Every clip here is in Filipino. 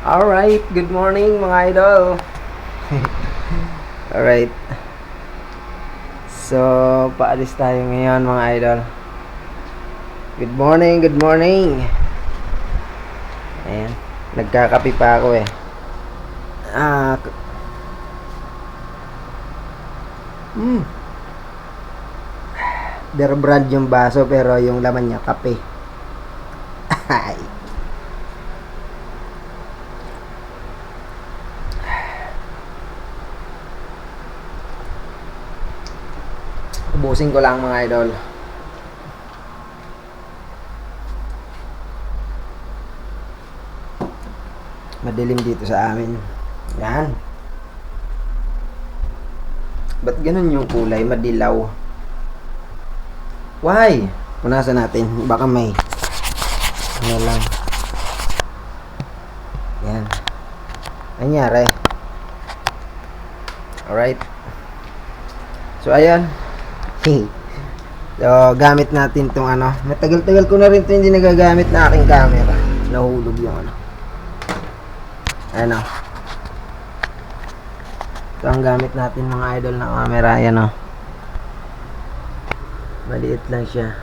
Alright, good morning mga idol. Alright. So, paalis tayo ngayon mga idol. Good morning, good morning. Ayan, nagkakape pa ako eh. Beer brand yung baso pero yung laman niya kape. Ay. Ubusin ko lang mga idol. Madilim dito sa amin. Yan. Ba't ganun yung kulay? Madilaw. Why? Punasan natin. Baka may ano lang. Yan. Nangyari. Alright. So, ayan. So, gamit natin tong ano. Matagal-tagal ko na rin ito hindi nagagamit na aking camera. Nahulog yung ano. Ayan o. Ito ang gamit natin mga idol na camera. Ayan o. Maliit lang siya.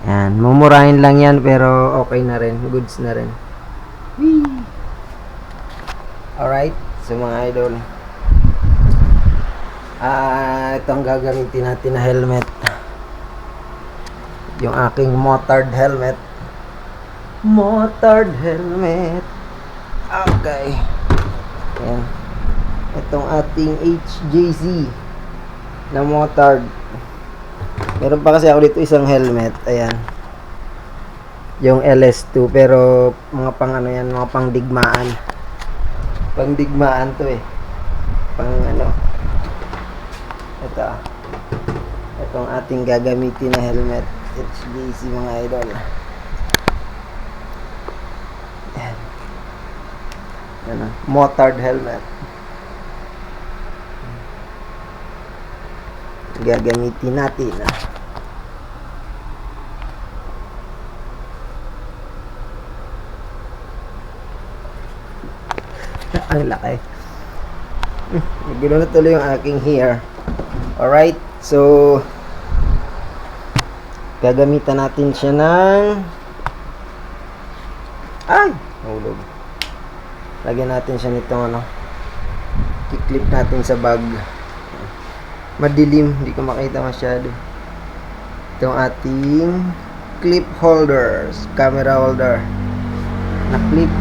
Ayan. Mumurahin lang yan pero okay na rin. Goods na rin. Whee! Alright. So mga idol. Ito ang gagamitin natin na helmet. Yung aking motard helmet. Motard helmet. Okay. Ayan. Itong ating HJC na motard. Meron pa kasi ako dito isang helmet. Ayan. Yung LS2 pero mga pang ano yan, mga pang digmaan. Pang digmaan to eh. Pang ano. Ito. Itong ating gagamitin na helmet. HJC mga idol. Ayan. Ano, motard helmet. Gagamitin natin. Ang laki. Nagulo na tuloy yung aking hair. Alright, so gagamitan natin siya ng hulog. Lagyan natin siya nitong ano, i-clip natin sa bag. Madilim, hindi ko makita masyado. Itong ating clip holders, camera holder na clip.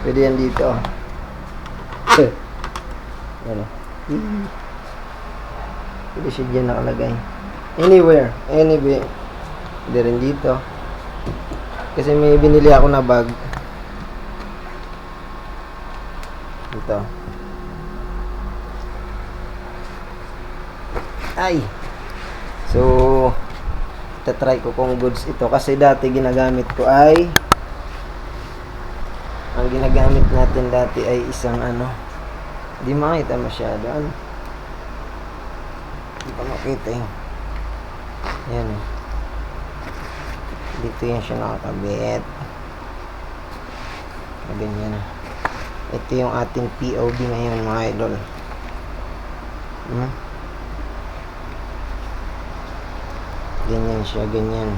Pwede yan dito. Ano? Pwede siya dyan nakalagay. Anywhere. Pwede rin dito. Kasi may binili ako na bag. Ito. Ay! So, itatry ko kung goods ito. Kasi dati ginagamit ko ay ang ginagamit natin dati ay isang ano, hindi makita masyado. Ano? Hindi pa makita yun. Ayan eh. Dito yan siya nakakabit. Ganyan. Ito yung ating POV ngayon mga idol. Ganyan siya, ganyan.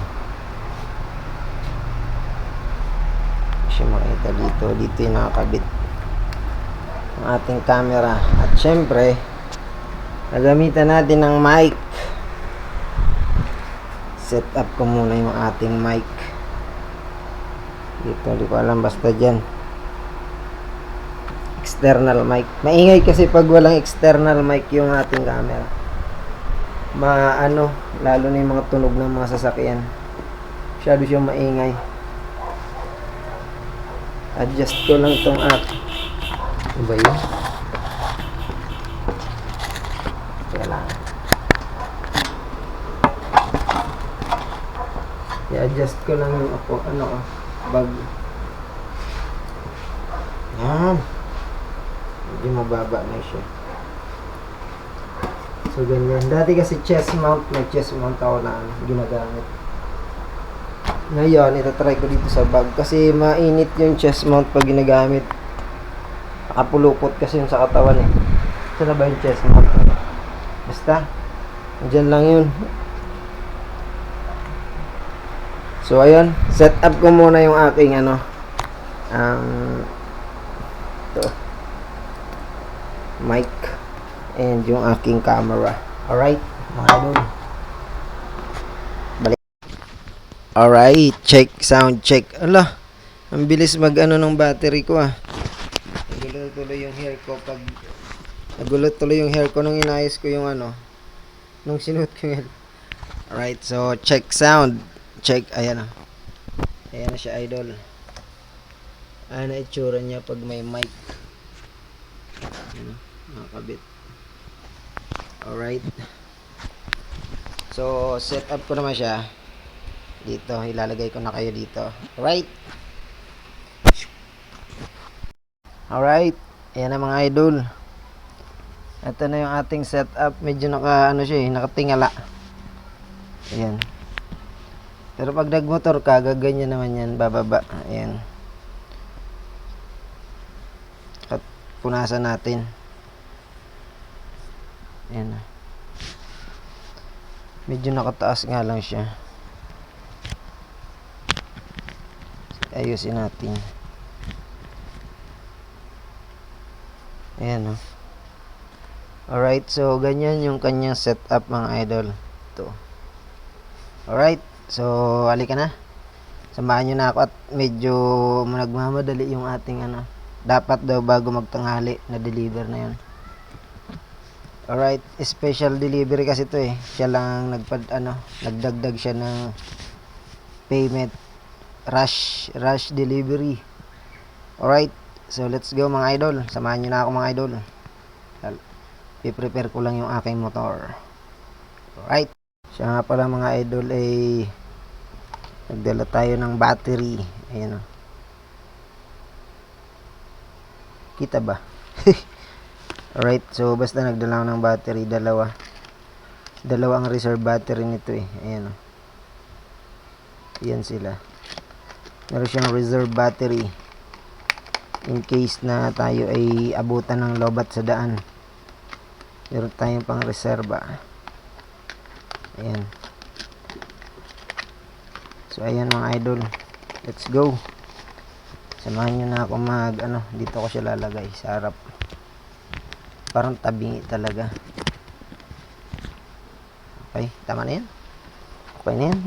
Siya makita dito. Dito yung nakakabit ang ating camera. At syempre, nagamitan natin ng mic. Set up ko muna yung ating mic. Dito, di ko alam. Basta dyan. External mic. Maingay kasi pag walang external mic yung ating camera. Lalo na yung mga tunog ng mga sasakyan. Masyado siyang maingay. Adjust ko lang itong app. Ano ba yun? Kailangan. I-adjust ko lang yung bag. Yan. Medyo mababa na siya. So, ganyan. Dati kasi chest mount. May chest mount ako na ginagamit. Ngayon, itatry ko dito sa bag kasi mainit yung chest mount pag ginagamit. Nakapulupot kasi yun sa katawan eh. Saan na ba yung chest mount? Basta, dyan lang yun. So, ayun, set up ko muna yung aking ito, mic and yung aking camera. Alright, mga idol. Balik. Alright, check, sound check. Ala, ang bilis ng battery ko ah. Nagulo tuloy yung hair ko nung inayos ko yung nung sinuot ko yun. Alright, so check sound. Check, ayan na. Ayan na siya, idol. Ayan na itsura niya pag may mic. Ayan na, nakakabit. Alright. So, set up ko naman siya. Dito, ilalagay ko na kayo dito. Alright. Alright. Ayan na mga idol. Ito na yung ating setup. Medyo nakatingala. Ayan. Pero pag nagmotor ka, gaganyan naman yan, bababa. Ayan. At punasan natin. Ayan. Medyo nakataas nga lang siya. Ayusin natin. Ayan o. Alright, so ganyan yung kanyang setup mga idol. Ito. Alright. So, halika na. Samahan nyo na ako at medyo nagmamadali yung ating dapat daw bago magtanghali na deliver na yun. Alright, special delivery kasi to eh. Siya lang nagdagdag siya ng payment. Rush delivery. Alright, so let's go mga idol. Samahan nyo na ako mga idol. I-prepare ko lang yung aking motor. Alright. Siya nga pala mga idol ay nagdala tayo ng battery. Ayan o. Kita ba? Alright, so basta nagdala ako ng battery. Dalawa ang reserve battery nito eh. Ayan o. Ayan sila. Meron siyang reserve battery in case na tayo ay abutan ng lobat sa daan. Meron tayong pang reserva. Ayan. So ayan mga idol, let's go. Samahan nyo na ako dito ko siya lalagay sa harap. Parang tabingi talaga. Okay, tama na yan. Okay na yan.